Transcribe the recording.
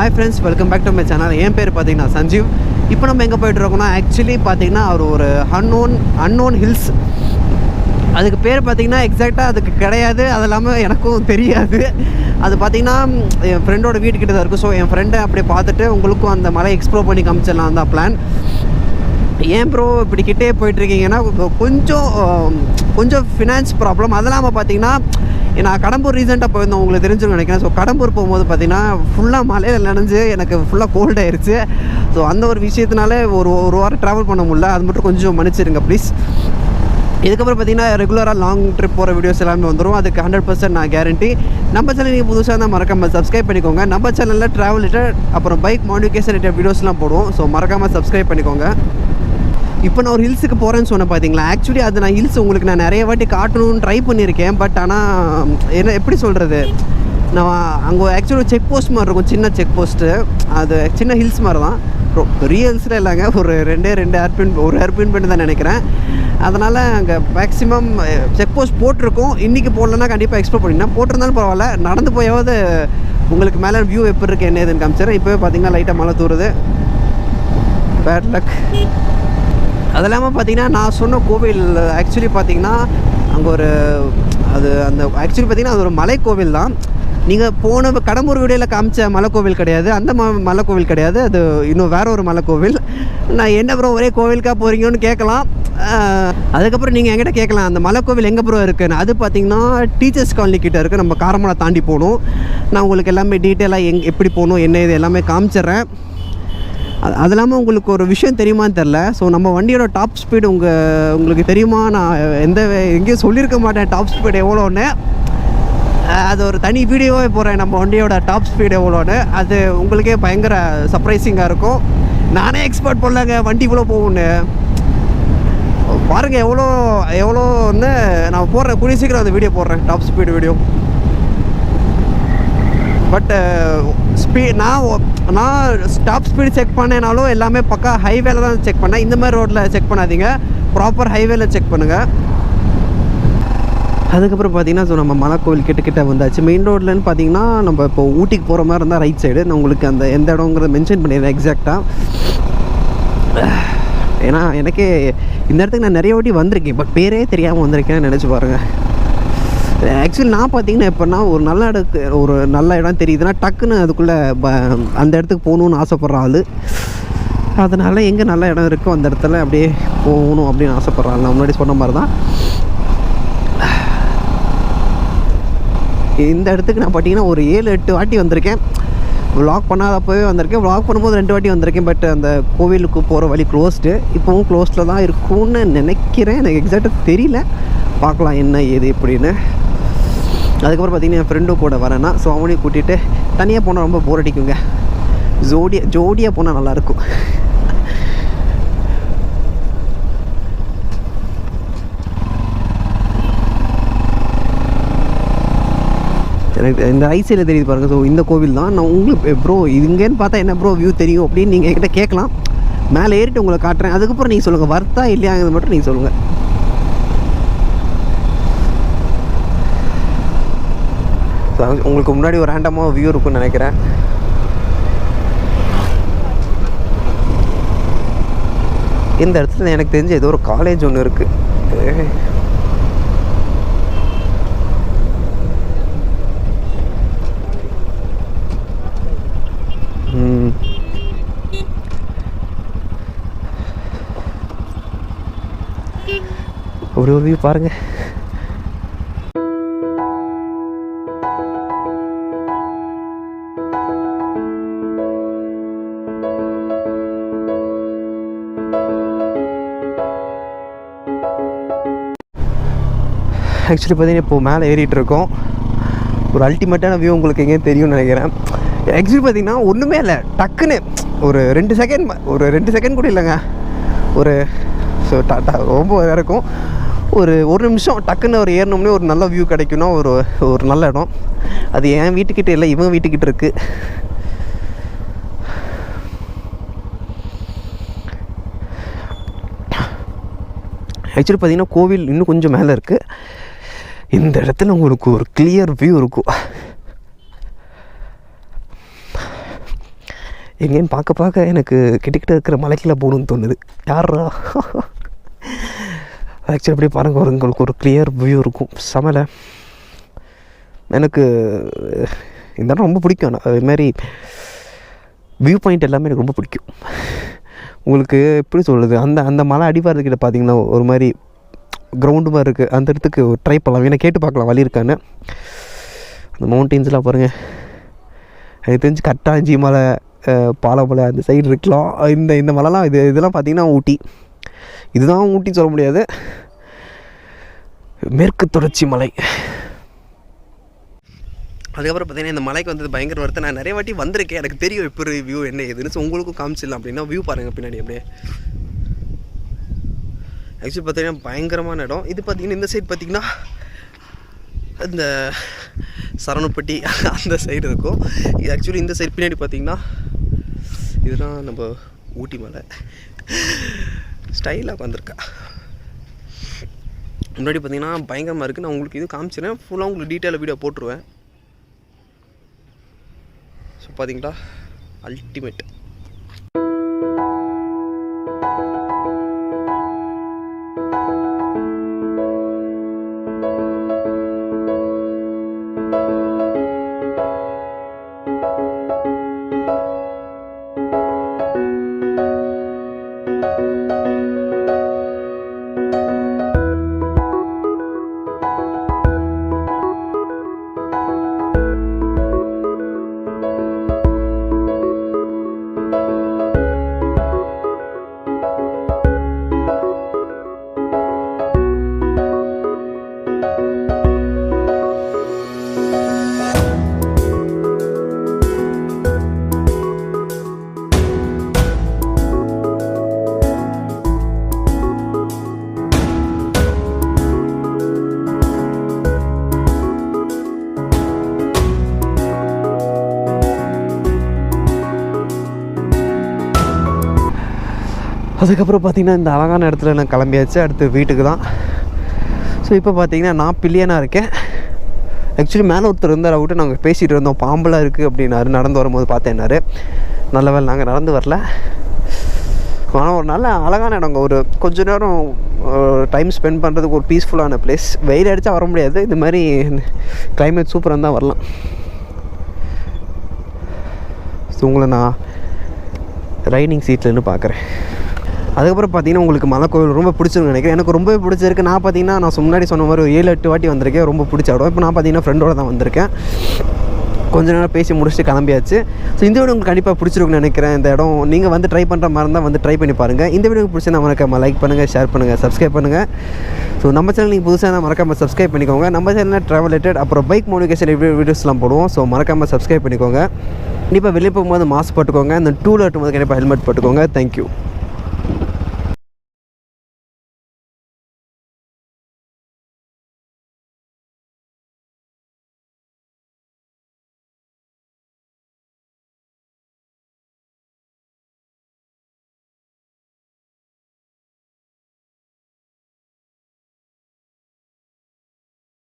Hi friends, welcome back to my channel. என் பேர் பார்த்தீங்கன்னா சஞ்சீவ். இப்போ நம்ம எங்கே போய்ட்டுருக்கோம்னா ஆக்சுவலி பார்த்தீங்கன்னா ஒரு அன்னோன் ஹில்ஸ். அதுக்கு பேர் பார்த்தீங்கன்னா எக்ஸாக்டாக அதுக்கு கிடையாது, அது இல்லாமல் எனக்கும் தெரியாது. அது பார்த்தீங்கன்னா என் ஃப்ரெண்டோட வீட்டுக்கிட்ட தான் இருக்குது. ஸோ என் ஃப்ரெண்டை அப்படியே பார்த்துட்டு உங்களுக்கும் அந்த மலை எக்ஸ்ப்ளோர் பண்ணி காமிச்சிடலாம் தான் பிளான். ஏன் ப்ரோ இப்படி கிட்டே போயிட்டுருக்கீங்கன்னா கொஞ்சம் ஃபினான்ஸ் ப்ராப்ளம். அது இல்லாமல் பார்த்தீங்கன்னா நான் கடம்பூர் ரீசெண்டாக போயிருந்தோம், உங்களுக்கு தெரிஞ்சுன்னு நினைக்கிறேன். ஸோ கடம்பூர் போகும்போது பார்த்தீங்கன்னா ஃபுல்லாக மலையில் நனைஞ்சு எனக்கு ஃபுல்லாக கோல்ட் ஆயிடுச்சு. ஸோ அந்த ஒரு விஷயத்தினால ஒரு வாரம் ட்ராவல் பண்ண முடியல. அது மட்டும் கொஞ்சம் மன்னிச்சிருங்க ப்ளீஸ். இதுக்கப்புறம் பார்த்தீங்கன்னா ரெகுலராக லாங் ட்ரிப் போகிற வீடியோஸ் எல்லாமே வந்துடும். அதுக்கு 100% நான் கேரண்டி. நம்ம சேனல் நீங்கள் புதுசாக தான் மறக்காமல் சப்ஸ்கிரைப் பண்ணிக்கோங்க. நம்ம சேனலில் ட்ராவல் ரிலேட்டட் அப்புறம் பைக் மாடிஃபிகேஷன் ரிலேட்டட் வீடியோஸ்லாம் போடுவோம். ஸோ மறக்காமல் சப்ஸ்கிரைப் பண்ணிக்கோங்க. இப்போ நான் ஒரு ஹில்ஸுக்கு போகிறேன்னு சொன்னேன் பார்த்தீங்களா. ஆக்சுவலி அது நான் ஹில்ஸ் உங்களுக்கு நான் நிறைய வாட்டி காட்டணும்னு ட்ரை பண்ணியிருக்கேன். பட் ஆனால் என்ன எப்படி சொல்கிறது, நான் அங்கே ஆக்சுவலி செக் போஸ்ட் மாதிரி இருக்கும், சின்ன செக் போஸ்ட்டு. அது சின்ன ஹில்ஸ் மாதிரி தான், பெரிய ஹில்ஸில் இல்லைங்க. ஒரு ஏர்பின் பண்ணி தான் நினைக்கிறேன். அதனால் அங்கே மேக்ஸிமம் செக் போஸ்ட் போட்டிருக்கோம். இன்றைக்கி போடலன்னா கண்டிப்பாக எக்ஸ்ப்ளோர் பண்ணிட்டேன். போட்டிருந்தாலும் பரவாயில்ல, நடந்து போயாவது உங்களுக்கு மேலே வியூ எப்படி இருக்குது என்ன ஏதுன்னு காமிச்சிடறேன். இப்போவே பார்த்தீங்கன்னா லைட்டாக மழை தூருது. Bad luck. அது இல்லாமல் பார்த்தீங்கன்னா நான் சொன்ன கோவில் ஆக்சுவலி பார்த்தீங்கன்னா அங்கே அந்த ஆக்சுவலி பார்த்தீங்கன்னா அது ஒரு மலைக்கோவில் தான். நீங்கள் போன கடம்பூர் வீடியோவில் காமிச்ச மலைக்கோவில் கிடையாது, அந்த மலைக்கோவில் கிடையாது. அது இன்னும் வேறு ஒரு மலைக்கோவில். நான் என்ன ப்ரோ ஒரே கோவிலுக்காக போகிறீங்கன்னு கேட்கலாம். அதுக்கப்புறம் நீங்கள் என்கிட்ட கேட்கலாம் அந்த மலைக்கோவில் எங்கே ப்ரோ இருக்குன்னு. அது பார்த்தீங்கன்னா டீச்சர்ஸ் காலனி கிட்டே இருக்குது. நம்ம காரமலை தாண்டி போகணும். நான் உங்களுக்கு எல்லாமே டீட்டெயிலாக எப்படி போகணும் என்ன இது எல்லாமே காமிச்சிட்றேன். அது இல்லாமல் உங்களுக்கு ஒரு விஷயம் தெரியுமான்னு தெரில. ஸோ நம்ம வண்டியோட டாப் ஸ்பீடு உங்களுக்கு தெரியுமா? நான் எங்கேயும் சொல்லியிருக்க மாட்டேன் டாப் ஸ்பீடு எவ்வளோன்னு. அது ஒரு தனி வீடியோவே போகிறேன், நம்ம வண்டியோட டாப் ஸ்பீடு எவ்வளோன்னு. அது உங்களுக்கே பயங்கர சர்ப்ரைசிங்காக இருக்கும். நானே எக்ஸ்பெக்ட் பண்ணலங்க வண்டி இவ்வளோ போகும்னு. பாருங்கள் எவ்வளோன்னு நான் போடுறேன். கூடிய சீக்கிரம் அந்த வீடியோ போடுறேன், டாப் ஸ்பீடு வீடியோ. பட் நான் டாப் ஸ்பீடு செக் பண்ணேனாலும் எல்லாமே பக்கா ஹைவேல தான் செக் பண்ணேன். இந்த மாதிரி ரோட்டில் செக் பண்ணாதீங்க, ப்ராப்பர் ஹைவேல செக் பண்ணுங்கள். அதுக்கப்புறம் பார்த்தீங்கன்னா ஸோ நம்ம மலைக்கோவில் கிட்ட வந்தாச்சு. மெயின் ரோட்லன்னு பார்த்தீங்கன்னா நம்ம இப்போ ஊட்டிக்கு போகிற மாதிரி இருந்தால் ரைட் சைடு. நான் உங்களுக்கு அந்த எந்த இடங்கிறத மென்ஷன் பண்ணிடுறேன் எக்ஸாக்டாக. ஏன்னா எனக்கே இந்த இடத்துக்கு நான் நிறைய வாட்டி வந்திருக்கேன், பட் பேரே தெரியாமல் வந்திருக்கேன்னு நினச்சி பாருங்கள். ஆக்சுவலி நான் பார்த்தீங்கன்னா எப்போனா ஒரு நல்ல இடம் தெரியுதுன்னா டக்குன்னு அதுக்குள்ளே அந்த இடத்துக்கு போகணுன்னு ஆசைப்பட்ற ஆள். அதனால் எங்கே நல்ல இடம் இருக்கோ அந்த இடத்துல அப்படியே போகணும் அப்படின்னு ஆசைப்பட்ற ஆள். நான் முன்னாடி சொன்ன மாதிரி தான் இந்த இடத்துக்கு நான் பார்த்தீங்கன்னா ஒரு 7-8 வாட்டி வந்திருக்கேன். விளாக் பண்ணாதப்போவே வந்திருக்கேன், விளாக் பண்ணும்போது 2 வாட்டி வந்திருக்கேன். பட் அந்த கோவிலுக்கு போகிற வழி க்ளோஸ்டு, இப்போவும் க்ளோஸ்டில் தான் இருக்கும்னு நினைக்கிறேன். எனக்கு எக்ஸாக்டாக தெரியல, பார்க்கலாம் என்ன ஏது எப்படின்னு. அதுக்கப்புறம் பார்த்தீங்கன்னா என் ஃப்ரெண்டும் கூட வரேன்னா, ஸோ அவனையும் கூட்டிகிட்டு தனியாக போனால் ரொம்ப போர் அடிக்குங்க. ஜோடியாக போனால் நல்லாயிருக்கும். எனக்கு இந்த ஐசியில் தெரியுது பாருங்கள். ஸோ இந்த கோவில் தான். நான் உங்களுக்கு ப்ரோ இதுங்கன்னு பார்த்தா என்ன ப்ரோ வியூ தெரியும் அப்படின்னு நீங்கள் என்கிட்ட கேட்கலாம். மேலே ஏறிட்டு உங்களை காட்டுறேன். அதுக்கப்புறம் நீங்கள் சொல்லுங்கள் வர்த்தா இல்லையாங்கிறது மட்டும் நீங்கள் சொல்லுங்கள். உங்களுக்கு முன்னாடி ஒரு ரேண்டமாக வியூ இருக்குன்னு நினைக்கிறேன். இந்த இடத்துல எனக்கு தெரிஞ்ச ஏதோ ஒரு காலேஜ் ஒன்று இருக்குது. ஒரு வியூ பாருங்கள். ஆக்சுவலி பார்த்தீங்கன்னா இப்போது மேலே ஏறிட்டு இருக்கோம். ஒரு அல்டிமேட்டான வியூ உங்களுக்கு எங்கேயும் தெரியும்னு நினைக்கிறேன். ஆக்சுவலி பார்த்தீங்கன்னா ஒன்றுமே இல்லை, டக்குன்னு ஒரு 2 செகண்ட் கூட இல்லைங்க. ரொம்ப இருக்கும். ஒரு நிமிஷம் டக்குன்னு ஏறணும்னே ஒரு நல்ல வியூ கிடைக்கும்னா ஒரு நல்ல இடம். அது என் வீட்டுக்கிட்ட இல்லை, இவன் வீட்டுக்கிட்ட இருக்குது. ஆக்சுவலி பார்த்தீங்கன்னா கோவில் இன்னும் கொஞ்சம் மேலே இருக்குது. இந்த இடத்துல உங்களுக்கு ஒரு கிளியர் வியூ இருக்கும். எங்கேன்னு பார்க்க எனக்கு கிட்டக்கிட்ட இருக்கிற மலைக்குள்ள போகணுன்னு தோணுது. யாரா ஆக்சுவலி அப்படியே பாருங்கள், உங்களுக்கு ஒரு கிளியர் வியூ இருக்கும். சமையல எனக்கு இந்த இடம் ரொம்ப பிடிக்கும். அதுமாரி வியூ பாயிண்ட் எல்லாமே எனக்கு ரொம்ப பிடிக்கும். உங்களுக்கு எப்படி சொல்கிறது, அந்த மலை அடிவாரத்துக்கிட்ட பார்த்தீங்கன்னா ஒரு மாதிரி கிரவுண்டு மாதிரி இருக்குது. அந்த இடத்துக்கு ட்ரை பண்ணலாம், ஏன்னா கேட்டு பார்க்கலாம் வழி இருக்கான்னு. அந்த மவுண்டெயின்ஸ்லாம் பாருங்கள், எனக்கு தெரிஞ்சு கட்டாஞ்சி மலை, பாலமலை அந்த சைடு இருக்கலாம். இந்த மலைலாம் இதெல்லாம் பார்த்திங்கன்னா ஊட்டி. இதுதான் ஊட்டின்னு சொல்ல முடியாது, மேற்கு தொடர்ச்சி மலை. அதுக்கப்புறம் பார்த்திங்கன்னா இந்த மலைக்கு வந்தது பயங்கர வருத்தம். நான் நிறைய வாட்டி வந்திருக்கேன், எனக்கு தெரியும் இப்போ வியூ என்ன ஏதுன்னு. ஸோ உங்களுக்கும் காமிச்சிடலாம் அப்படின்னா வியூ பாருங்கள் பின்னாடி அப்படியே. ஆக்சுவலி பார்த்திங்கன்னா பயங்கரமான இடம் இது. பார்த்திங்கன்னா இந்த சைடு பார்த்திங்கன்னா இந்த சரவணப்பட்டி அந்த சைடு இருக்கும். இது ஆக்சுவலி இந்த சைடு பின்னாடி பார்த்திங்கன்னா இதெல்லாம் நம்ம ஊட்டி மலை ஸ்டைலாக வந்திருக்கா. முன்னாடி பார்த்திங்கன்னா பயங்கரமாக இருக்குது. நான் உங்களுக்கு இது காமிச்சிடுறேன், ஃபுல்லாக உங்களுக்கு டீட்டெயிலாக வீடியோ போட்டுருவேன். ஸோ பார்த்தீங்களா, அல்டிமேட். அதுக்கப்புறம் பார்த்திங்கன்னா இந்த அழகான இடத்துல நான் கிளம்பியாச்சு, அடுத்து வீட்டுக்கு தான். ஸோ இப்போ பார்த்திங்கன்னா நான் பில்லியனாக இருக்கேன். ஆக்சுவலி மேலே ஒருத்தர் இருந்தார், அவர்கிட்ட நாங்கள் பேசிகிட்டு இருந்தோம், பாம்பெலாம் இருக்குது அப்படின்னாரு. நடந்து வரும்போது பார்த்தேன்னாரு. நல்ல வேலை நாங்கள் நடந்து வரல. ஆனால் ஒரு நல்ல அழகான இடங்க, ஒரு கொஞ்ச நேரம் டைம் ஸ்பெண்ட் பண்ணுறதுக்கு ஒரு பீஸ்ஃபுல்லான பிளேஸ். வெயில் அடித்தா வர முடியாது, இந்த மாதிரி கிளைமேட் சூப்பராக இருந்தால் வரலாம். ஸோ உங்களை நான் ரைடிங் சீட்லேருந்து பார்க்குறேன். அதுக்கப்புறம் பார்த்திங்கன்னா உங்களுக்கு மலை கோவில் ரொம்ப பிடிச்சிருக்குன்னு நினைக்கிறேன். எனக்கு ரொம்பவே பிடிச்சிருக்கு. நான் பார்த்திங்கன்னா நான் முன்னாடி சொன்ன மாதிரி ஒரு 7-8 வாட்டி வந்திருக்கேன், ரொம்ப பிடிச்ச இடம். இப்போ நான் பார்த்திங்கன்னா ஃப்ரெண்டோடு தான் வந்திருக்கேன். கொஞ்ச நேரம் பேசி முடிச்சுட்டு கிளம்பியாச்சு. ஸோ இந்த வீடியோ உங்களுக்கு கண்டிப்பாக பிடிச்சிருக்குன்னு நினைக்கிறேன். இந்த இடம் நீங்கள் வந்து ட்ரை பண்ணுற மாதிரி இருந்தால் வந்து ட்ரை பண்ணி பாருங்கள். இந்த வீடியோ பிடிச்சா மறக்காமல் லைக் பண்ணுங்கள், ஷேர் பண்ணுங்கள், சப்ஸ்கிரைப் பண்ணுங்கள். ஸோ நம்ம சேனல் நீங்கள் புதுசாக தான் மறக்காமல் சப்ஸ்கிரைப் பண்ணிக்கோங்க. நம்ம சேனலில் ட்ராவல் ரிலேட்டட் அப்புறம் பைக் மோடிஃபிகேஷன் வீடியோஸ்லாம் போடுவோம். ஸோ மறக்காமல் சப்ஸ்கிரைப் பண்ணிக்கோங்க. கண்டிப்பாக வெளியே போகும்போது மாஸ்க் போட்டுக்கோங்க. இந்த டூவில் போகும்போது கண்டிப்பாக ஹெல்மெட் போட்டுக்கோங்க. தேங்க்யூ.